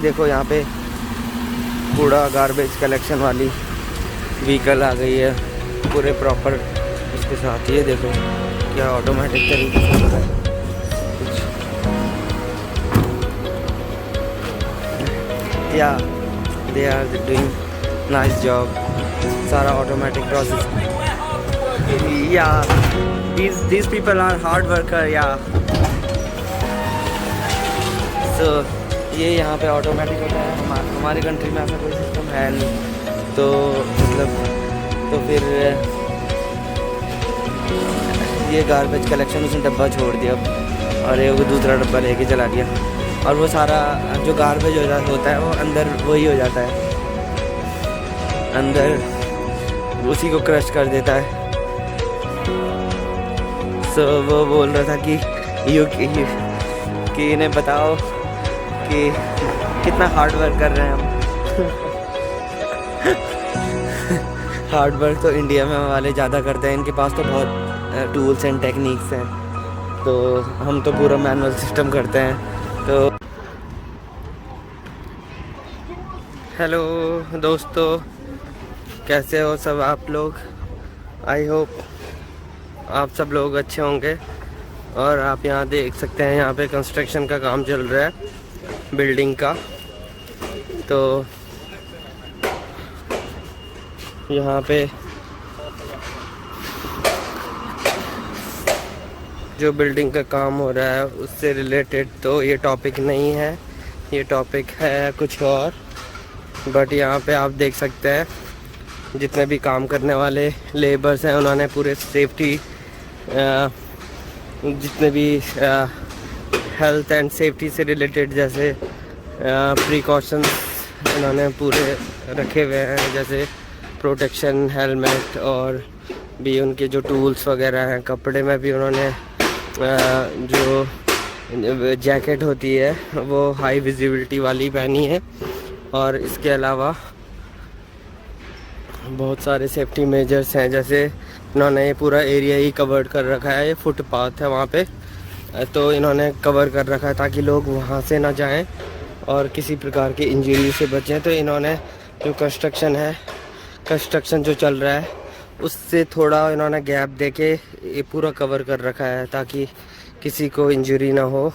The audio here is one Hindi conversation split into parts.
देखो यहाँ पे कूड़ा गार्बेज कलेक्शन वाली व्हीकल आ गई है पूरे प्रॉपर इसके साथ। ये देखो क्या ऑटोमेटिक तरीके से हो रहा है कुछ। या they are doing nice job, सारा ऑटोमेटिक प्रोसेस। या these people are hard worker। या सो ये यहाँ पे ऑटोमेटिक होता है। हमारी कंट्री में ऐसा कोई सिस्टम है नहीं, तो मतलब तो फिर ये गार्बेज कलेक्शन उसने डब्बा छोड़ दिया और ये वो दूसरा डब्बा लेके चला गया, और वो सारा जो गार्बेज होता है वो अंदर वही हो जाता है, अंदर उसी को क्रश कर देता है। सो वो बोल रहा था कि इन्हें बताओ कि कितना हार्ड वर्क कर रहे हैं हम। हार्ड वर्क तो इंडिया में वाले ज़्यादा करते हैं, इनके पास तो बहुत टूल्स एंड टेक्निक्स हैं, तो हम तो पूरा मैनुअल सिस्टम करते हैं। तो हेलो दोस्तों, कैसे हो सब आप लोग? आई होप आप सब लोग अच्छे होंगे। और आप यहाँ देख सकते हैं, यहाँ पे कंस्ट्रक्शन का काम चल रहा है बिल्डिंग का। तो यहाँ पे जो बिल्डिंग का काम हो रहा है उससे रिलेटेड तो ये टॉपिक नहीं है, ये टॉपिक है कुछ और। बट यहाँ पे आप देख सकते हैं जितने भी काम करने वाले लेबर्स हैं उन्होंने पूरे सेफ्टी जितने भी हेल्थ एंड सेफ्टी से रिलेटेड जैसे प्रिकॉशंस उन्होंने पूरे रखे हुए हैं, जैसे प्रोटेक्शन, हेलमेट, और भी उनके जो टूल्स वगैरह हैं। कपड़े में भी उन्होंने जो जैकेट होती है वो हाई विजिबिलिटी वाली पहनी है, और इसके अलावा बहुत सारे सेफ्टी मेजर्स हैं। जैसे इन्होंने ये पूरा एरिया ही कवर कर रखा है, ये फुटपाथ है वहाँ पे, तो इन्होंने कवर कर रखा है ताकि लोग वहाँ से ना जाएं और किसी प्रकार की इंजरी से बचें। तो इन्होंने जो कंस्ट्रक्शन जो चल रहा है उससे थोड़ा इन्होंने गैप देके ये पूरा कवर कर रखा है ताकि किसी को इंजरी ना हो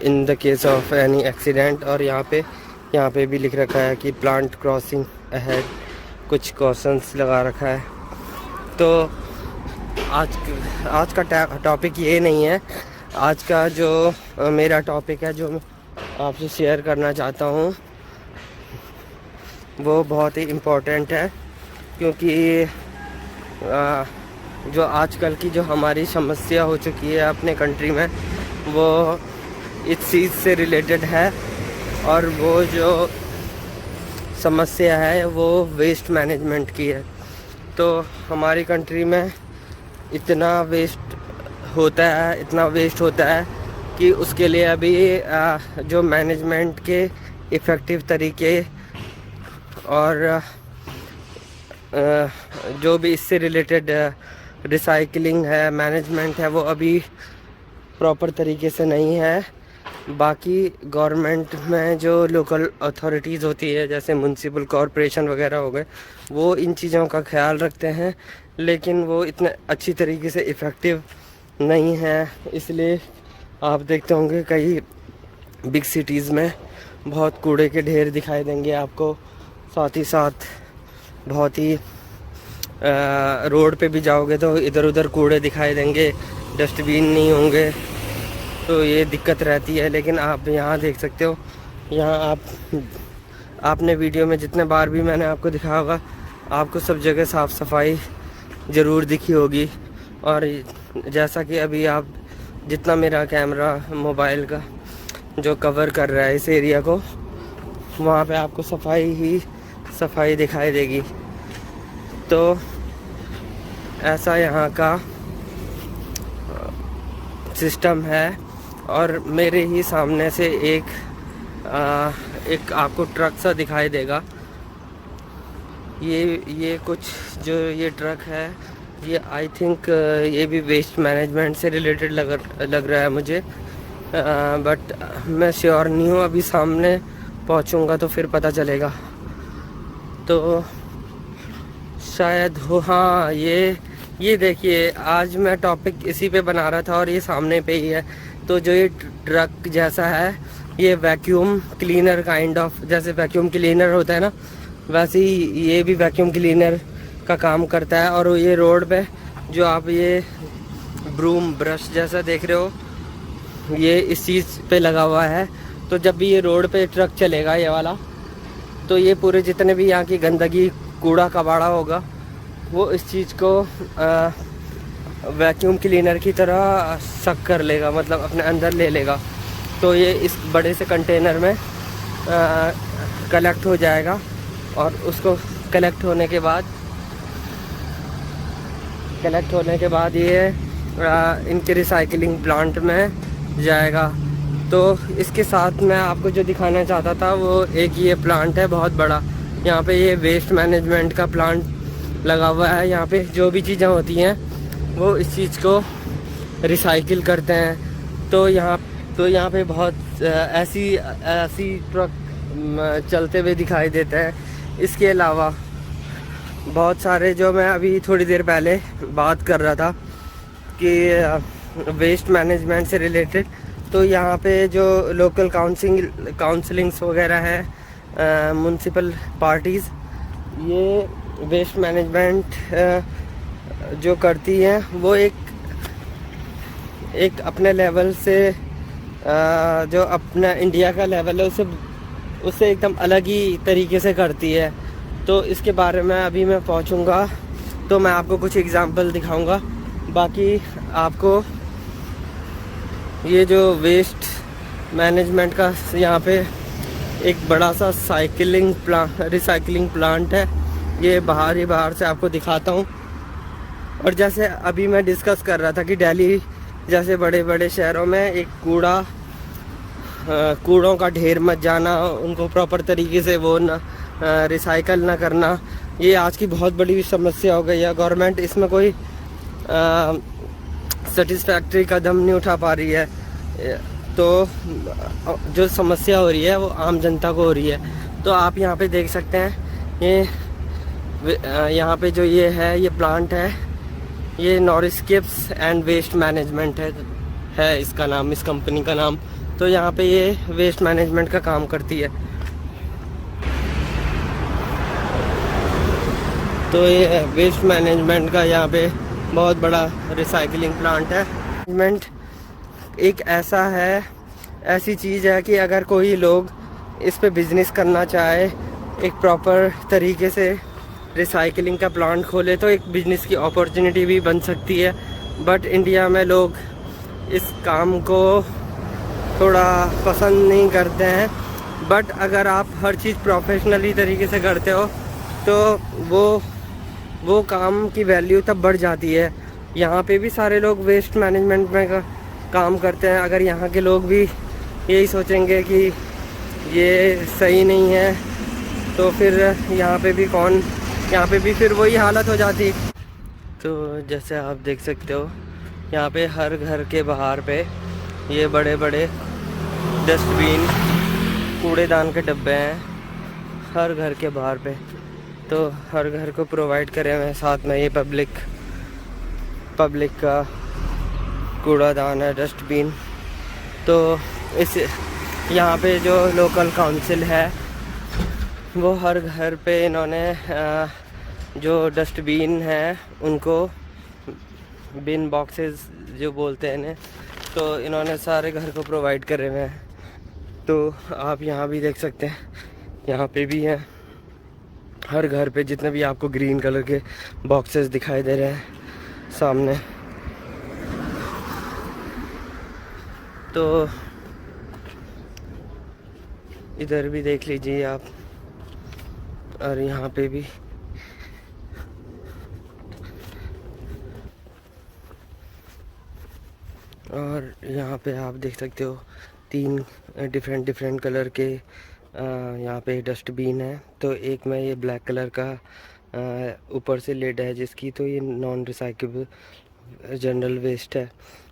in the case of any accident. और यहाँ पे भी लिख रखा है कि प्लांट क्रॉसिंग अहेड, कुछ कॉशंस लगा रखा है। तो आज का टॉपिक ये नहीं है। आज का जो मेरा टॉपिक है जो मैं आपसे शेयर करना चाहता हूँ वो बहुत ही इम्पोर्टेंट है, क्योंकि जो आजकल की जो हमारी समस्या हो चुकी है अपने कंट्री में वो इस चीज़ से रिलेटेड है। और वो जो समस्या है वो वेस्ट मैनेजमेंट की है। तो हमारी कंट्री में इतना वेस्ट होता है कि उसके लिए अभी जो मैनेजमेंट के इफ़ेक्टिव तरीके और जो भी इससे रिलेटेड रिसाइकलिंग है, मैनेजमेंट है, वो अभी प्रॉपर तरीके से नहीं है। बाकी गवर्नमेंट में जो लोकल अथॉरिटीज़ होती है जैसे म्युनिसिपल कॉरपोरेशन वगैरह हो गए, वो इन चीज़ों का ख्याल रखते हैं, लेकिन वो इतने अच्छी तरीके से इफ़ेक्टिव नहीं है। इसलिए आप देखते होंगे कई बिग सिटीज़ में बहुत कूड़े के ढेर दिखाई देंगे आपको, साथ ही साथ बहुत ही रोड पे भी जाओगे तो इधर उधर कूड़े दिखाई देंगे, डस्टबिन नहीं होंगे, तो ये दिक्कत रहती है। लेकिन आप यहाँ देख सकते हो, यहाँ आपने वीडियो में जितने बार भी मैंने आपको दिखाया होगा, आपको सब जगह साफ़ सफाई ज़रूर दिखी होगी। और जैसा कि अभी आप जितना मेरा कैमरा मोबाइल का जो कवर कर रहा है इस एरिया को, वहाँ पे आपको सफाई दिखाई देगी। तो ऐसा यहाँ का सिस्टम है। और मेरे ही सामने से एक आपको ट्रक सा दिखाई देगा। ये कुछ जो ये ट्रक है, ये आई थिंक ये भी वेस्ट मैनेजमेंट से रिलेटेड लग रहा है मुझे, बट मैं श्योर नहीं हूँ। अभी सामने पहुंचूंगा तो फिर पता चलेगा। तो शायद हो, हाँ ये देखिए, आज मैं टॉपिक इसी पे बना रहा था और ये सामने पे ही है। तो जो ये ट्रक जैसा है, ये वैक्यूम क्लीनर काइंड ऑफ, जैसे वैक्यूम क्लीनर होता है ना, वैसे ही ये भी वैक्यूम क्लीनर का काम करता है। और ये रोड पे जो आप ये ब्रूम ब्रश जैसा देख रहे हो, ये इस चीज़ पे लगा हुआ है। तो जब भी ये रोड पे ट्रक चलेगा ये वाला, तो ये पूरे जितने भी यहाँ की गंदगी, कूड़ा कबाड़ा होगा, वो इस चीज़ को वैक्यूम क्लीनर की तरह सक कर लेगा, मतलब अपने अंदर ले लेगा। तो ये इस बड़े से कंटेनर में कलेक्ट हो जाएगा और उसको कलेक्ट होने के बाद ये इनके रिसाइकलिंग प्लांट में जाएगा। तो इसके साथ मैं आपको जो दिखाना चाहता था वो एक ये प्लांट है बहुत बड़ा। यहाँ पे ये वेस्ट मैनेजमेंट का प्लांट लगा हुआ है। यहाँ पे जो भी चीज़ें होती हैं वो इस चीज़ को रिसाइकिल करते हैं। तो यहाँ पे बहुत ऐसी ट्रक चलते हुए दिखाई देते हैं। इसके अलावा बहुत सारे, जो मैं अभी थोड़ी देर पहले बात कर रहा था कि वेस्ट मैनेजमेंट से रिलेटेड, तो यहाँ पे जो लोकल काउंसलिंग्स वगैरह है, म्युनिसिपल पार्टीज़, ये वेस्ट मैनेजमेंट जो करती हैं वो एक अपने लेवल से, जो अपना इंडिया का लेवल है उससे एकदम अलग ही तरीके से करती है। तो इसके बारे में अभी मैं पहुंचूंगा तो मैं आपको कुछ एग्जांपल दिखाऊंगा। बाकी आपको ये जो वेस्ट मैनेजमेंट का यहाँ पे एक बड़ा सा रिसाइकलिंग प्लांट है, ये बाहर से आपको दिखाता हूँ। और जैसे अभी मैं डिस्कस कर रहा था कि दिल्ली जैसे बड़े बड़े शहरों में एक कूड़ों का ढेर मच जाना, उनको प्रॉपर तरीके से वो ना रिसाइकल ना करना, ये आज की बहुत बड़ी समस्या हो गई है। गवर्नमेंट इसमें कोई सेटिस्फैक्ट्री कदम नहीं उठा पा रही है। तो जो समस्या हो रही है वो आम जनता को हो रही है। तो आप यहाँ पे देख सकते हैं, यहाँ पे जो ये है, ये प्लांट है, ये नॉरिस्केप्स एंड वेस्ट मैनेजमेंट है इसका नाम, इस कंपनी का नाम। तो यहाँ पे ये वेस्ट मैनेजमेंट का काम करती है। तो ये वेस्ट मैनेजमेंट का यहाँ पे बहुत बड़ा रिसाइकलिंग प्लांट है। मैनेजमेंट एक ऐसी चीज़ है कि अगर कोई लोग इस पे बिज़नेस करना चाहे, एक प्रॉपर तरीके से रिसाइकलिंग का प्लांट खोले, तो एक बिज़नेस की अपॉर्चुनिटी भी बन सकती है। बट इंडिया में लोग इस काम को थोड़ा पसंद नहीं करते हैं। बट अगर आप हर चीज़ प्रोफेशनली तरीके से करते हो तो वो काम की वैल्यू तब बढ़ जाती है। यहाँ पे भी सारे लोग वेस्ट मैनेजमेंट में काम करते हैं। अगर यहाँ के लोग भी यही सोचेंगे कि ये सही नहीं है, तो फिर यहाँ पे भी फिर वही हालत हो जाती। तो जैसे आप देख सकते हो, यहाँ पे हर घर के बाहर पे ये बड़े बड़े डस्टबिन, कूड़ेदान के डब्बे हैं हर घर के बाहर पे। तो हर घर को प्रोवाइड करे हुए हैं। साथ में ये पब्लिक का कूड़ादान है, डस्टबिन। तो इस यहाँ पे जो लोकल काउंसिल है वो हर घर पे इन्होंने जो डस्टबिन है उनको बिन बॉक्सेस जो बोलते हैं इन्हें, तो इन्होंने सारे घर को प्रोवाइड करे हुए हैं। तो आप यहाँ भी देख सकते हैं, यहाँ पे भी हैं हर घर पे, जितने भी आपको ग्रीन कलर के बॉक्सेस दिखाई दे रहे हैं सामने। तो इधर भी देख लीजिए आप, और यहाँ पे भी। और यहाँ पे आप देख सकते हो 3 डिफरेंट कलर के यहाँ पे डस्टबिन है। तो एक में ये ब्लैक कलर का ऊपर से लिड है जिसकी, तो ये नॉन रिसाइकेबल जनरल वेस्ट है।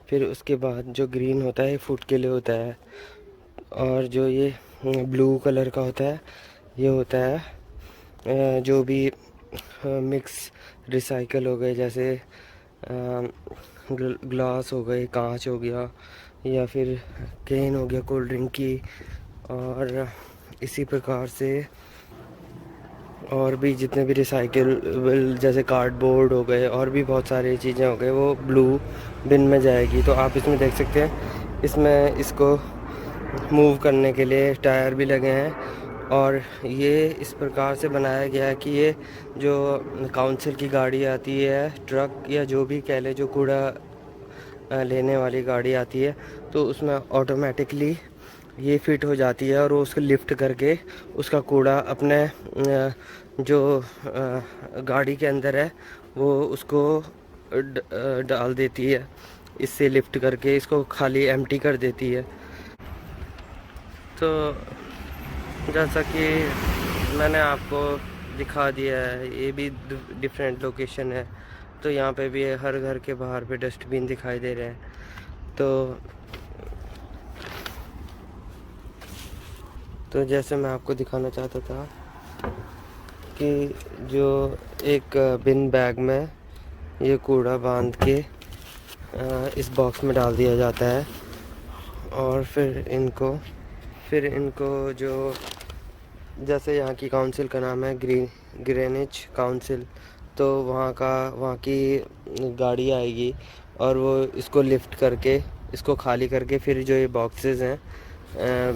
फिर उसके बाद जो ग्रीन होता है फूड के लिए होता है, और जो ये ब्लू कलर का होता है। ये होता है जो भी मिक्स रिसाइकल हो गए, जैसे ग्लास हो गए, कांच हो गया, या फिर कैन हो गया कोल्ड ड्रिंक की, और इसी प्रकार से और भी जितने भी रिसाइकल जैसे कार्डबोर्ड हो गए और भी बहुत सारी चीज़ें हो गए, वो ब्लू बिन में जाएगी। तो आप इसमें देख सकते हैं, इसमें इसको मूव करने के लिए टायर भी लगे हैं, और ये इस प्रकार से बनाया गया है कि ये जो काउंसिल की गाड़ी आती है, ट्रक या जो भी कह ले, जो कूड़ा लेने वाली गाड़ी आती है, तो उसमें ऑटोमेटिकली ये फिट हो जाती है और वो उसको लिफ्ट करके उसका कूड़ा अपने जो गाड़ी के अंदर है वो उसको डाल देती है। इससे लिफ्ट करके इसको खाली एम्प्टी कर देती है। तो जैसा कि मैंने आपको दिखा दिया है, ये भी डिफरेंट लोकेशन है। तो यहाँ पे भी हर घर के बाहर पे डस्टबिन दिखाई दे रहे हैं। तो जैसे मैं आपको दिखाना चाहता था कि जो एक बिन बैग में ये कूड़ा बांध के इस बॉक्स में डाल दिया जाता है, और फिर इनको जो जैसे यहाँ की काउंसिल का नाम है ग्रीनिच काउंसिल, तो वहाँ की गाड़ी आएगी और वो इसको लिफ्ट करके, इसको खाली करके, फिर जो ये बॉक्सेस हैं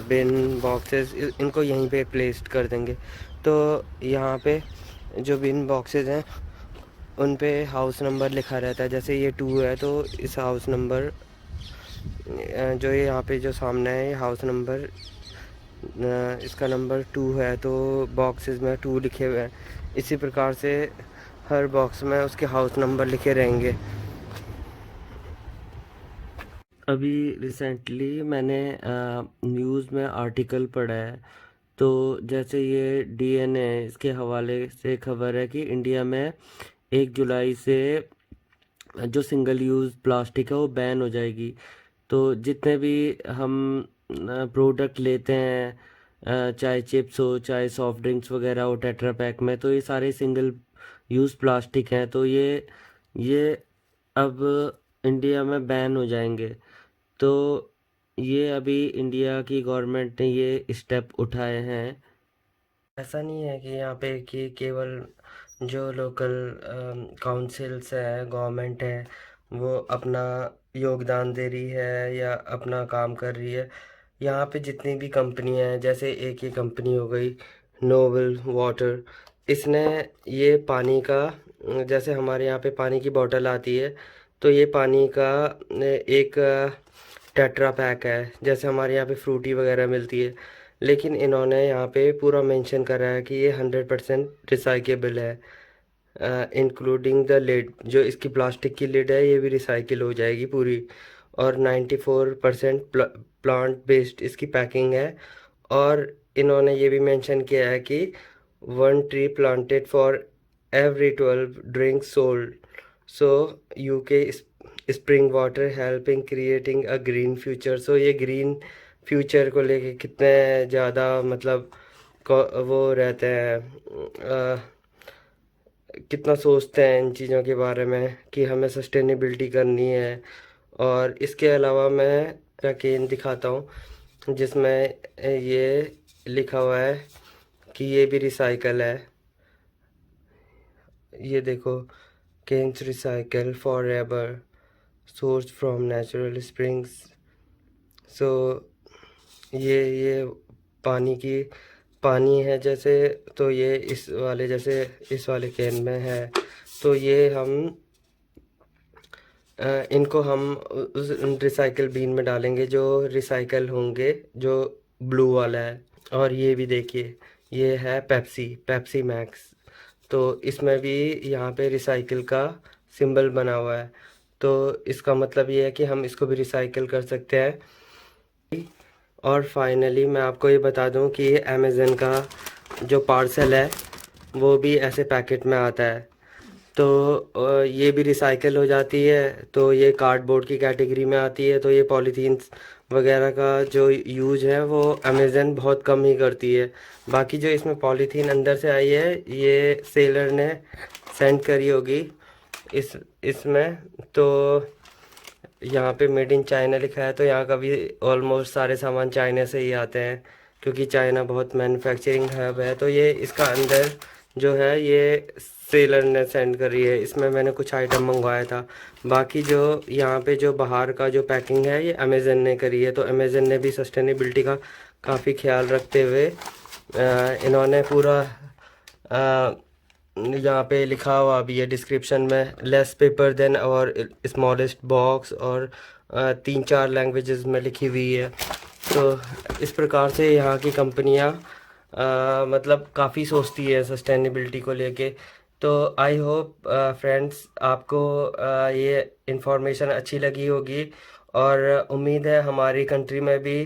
बिन बॉक्सेस, इनको यहीं पे प्लेस्ड कर देंगे। तो यहाँ पे जो बिन बॉक्सेस हैं उन पे हाउस नंबर लिखा रहता है। जैसे ये 2 है तो इस हाउस नंबर जो ये यहाँ पे जो सामने है, ये हाउस नंबर इसका नंबर 2 है, तो बॉक्सेस में 2 लिखे हुए हैं। इसी प्रकार से हर बॉक्स में उसके हाउस नंबर लिखे रहेंगे। अभी रिसेंटली मैंने न्यूज़ में आर्टिकल पढ़ा है, तो जैसे ये डीएनए इसके हवाले से खबर है कि इंडिया में 1 जुलाई से जो सिंगल यूज़ प्लास्टिक है वो बैन हो जाएगी। तो जितने भी हम प्रोडक्ट लेते हैं, चाहे चिप्स हो, चाहे सॉफ्ट ड्रिंक्स वगैरह हो टेट्रा पैक में, तो ये सारे सिंगल यूज़ प्लास्टिक हैं। तो ये अब इंडिया में बैन हो जाएंगे। तो ये अभी इंडिया की गवर्नमेंट ने ये स्टेप उठाए हैं। ऐसा नहीं है कि यहाँ पे कि केवल जो लोकल काउंसिल्स है, गवर्नमेंट है, वो अपना योगदान दे रही है या अपना काम कर रही है। यहाँ पे जितनी भी कंपनियां हैं, जैसे एक ये कंपनी हो गई नोबल वाटर, इसने ये पानी का, जैसे हमारे यहाँ पे पानी की बोतल आती है, तो ये पानी का एक टेट्रा पैक है, जैसे हमारे यहाँ पे फ्रूटी वगैरह मिलती है, लेकिन इन्होंने यहाँ पे पूरा मेंशन करा है कि ये 100% रिसाइकेबल है, इंक्लूडिंग द लिड। जो इसकी प्लास्टिक की लिड है ये भी रिसाइकिल हो जाएगी पूरी, और 94% प्लांट बेस्ड इसकी पैकिंग है। और इन्होंने ये भी मेंशन किया है कि 1 tree planted for every 12 drinks sold, so UK spring water helping creating a green future. So ये ग्रीन फ्यूचर को लेके कितने ज़्यादा मतलब वो रहते हैं, कितना सोचते हैं इन चीज़ों के बारे में कि हमें सस्टेनेबिलिटी करनी है। और इसके अलावा मैं कैन दिखाता हूँ जिसमें ये लिखा हुआ है कि ये भी रिसाइकल है। ये देखो, cans recycle forever, source from natural springs. So ये पानी है जैसे, तो ये इस वाले कैन में है। तो ये इनको हम उस रिसाइकल बीन में डालेंगे जो रिसाइकल होंगे, जो ब्लू वाला है। और ये भी देखिए, ये है पेप्सी मैक्स, तो इसमें भी यहाँ पे रिसाइकिल का सिंबल बना हुआ है। तो इसका मतलब ये है कि हम इसको भी रिसाइकिल कर सकते हैं। और फाइनली मैं आपको ये बता दूं कि अमेज़न का जो पार्सल है वो भी ऐसे पैकेट में आता है, तो ये भी रिसाइकिल हो जाती है। तो ये कार्डबोर्ड की कैटेगरी में आती है। तो ये पॉलीथीन्स वगैरह का जो यूज है वो अमेज़न बहुत कम ही करती है। बाकी जो इसमें पॉलीथीन अंदर से आई है ये सेलर ने सेंड करी होगी इसमें। तो यहाँ पे मेड इन चाइना लिखा है, तो यहाँ का भी ऑलमोस्ट सारे सामान चाइना से ही आते हैं क्योंकि चाइना बहुत मैन्युफैक्चरिंग हब है। तो ये इसका अंदर जो है ये सेलर ने सेंड करी है, इसमें मैंने कुछ आइटम मंगवाया था। बाकी जो यहाँ पे जो बाहर का जो पैकिंग है ये अमेज़न ने करी है। तो अमेज़न ने भी सस्टेनेबिलिटी का काफ़ी ख्याल रखते हुए इन्होंने पूरा यहाँ पे लिखा हुआ भी है डिस्क्रिप्शन में, लेस पेपर देन और स्मॉलेस्ट बॉक्स, और 3-4 लैंग्वेजेस में लिखी हुई है। तो इस प्रकार से यहाँ की कंपनियाँ मतलब काफ़ी सोचती है सस्टेनेबिलिटी को लेके। तो आई होप फ्रेंड्स आपको ये इन्फॉर्मेशन अच्छी लगी होगी, और उम्मीद है हमारी कंट्री में भी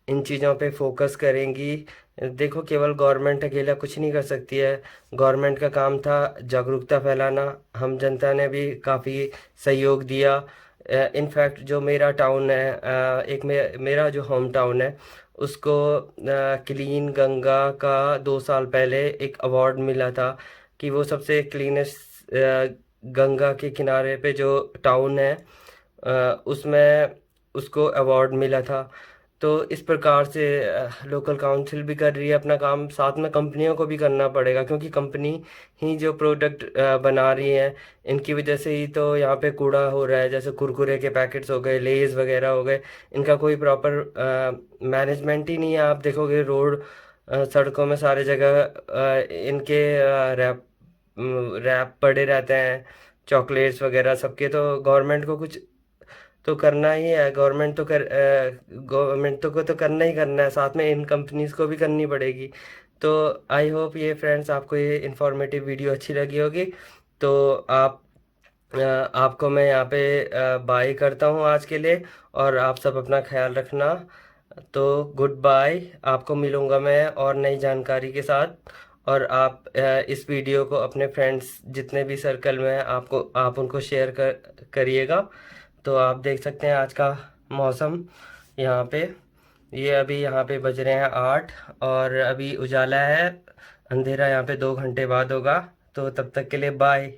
इन चीज़ों पे फोकस करेंगी। देखो केवल गवर्नमेंट अकेला कुछ नहीं कर सकती है, गवर्नमेंट का काम था जागरूकता फैलाना, हम जनता ने भी काफ़ी सहयोग दिया। इनफैक्ट जो मेरा टाउन है एक मेरा जो होम टाउन है उसको क्लीन गंगा का 2 साल पहले एक अवार्ड मिला था कि वो सबसे क्लीनेस्ट गंगा के किनारे पे जो टाउन है उसमें उसको अवार्ड मिला था। तो इस प्रकार से लोकल काउंसिल भी कर रही है अपना काम, साथ में कंपनियों को भी करना पड़ेगा क्योंकि कंपनी ही जो प्रोडक्ट बना रही है इनकी वजह से ही तो यहाँ पे कूड़ा हो रहा है। जैसे कुरकुरे के पैकेट्स हो गए, लेज वगैरह हो गए, इनका कोई प्रॉपर मैनेजमेंट ही नहीं है। आप देखोगे रोड सड़कों में सारे जगह इनके रैप रैप पड़े रहते हैं, चॉकलेट्स वगैरह सबके। तो गवर्नमेंट को कुछ तो करना ही है, गवर्नमेंट को तो करना ही करना है, साथ में इन कंपनीज को भी करनी पड़ेगी। तो आई होप ये फ्रेंड्स आपको ये इन्फॉर्मेटिव वीडियो अच्छी लगी होगी। तो आपको मैं यहाँ पे बाय करता हूँ आज के लिए, और आप सब अपना ख्याल रखना। तो गुड बाय, आपको मिलूँगा मैं और नई जानकारी के साथ। और आप इस वीडियो को अपने फ्रेंड्स जितने भी सर्कल में हैं आप उनको शेयर करिएगा। तो आप देख सकते हैं आज का मौसम यहाँ पे, ये अभी यहाँ पे बज रहे हैं 8 और अभी उजाला है, अंधेरा यहाँ पे 2 घंटे बाद होगा। तो तब तक के लिए बाय।